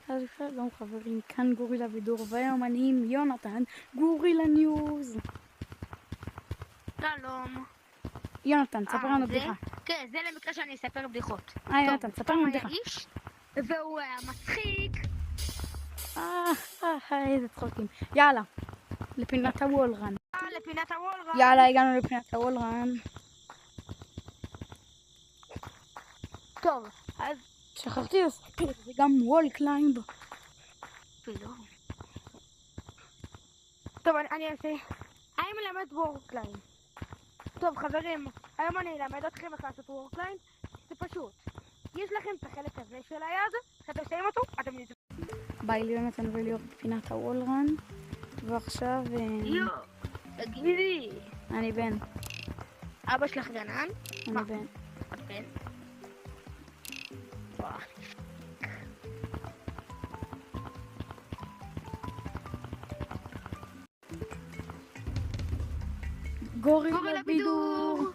אז שלום חברים, כאן גורילה בידור, והיום אני עם יונתן, גורילה ניוז. שלום. יונתן, תספר לנו בדיחה. כן, זה למקרה שאני אספר בדיחות. יונתן, תספר לנו בדיחה. היה איש, והוא היה מצחיק. איזה צחוקים. יאללה, לפינת הוולרן. לפינת הוולרן. יאללה, הגענו לפינת הוולרן. טוב, אז... שכחתי לספר, זה גם וול קליימב. טוב, אני אעשה... אני מלמד וורקליין. טוב חברים, היום אני אלמד אתכם איך לעשות וורקליין. זה פשוט. יש לכם את החלק הזה של היד, כשאתם שמים אותו, אתם נדבר. ביי ליונתן וליאור בפינת הוולרן. ועכשיו... תגידי. אני בן. אבא שלך גנן? אני בן. את בן? גורילה בידור.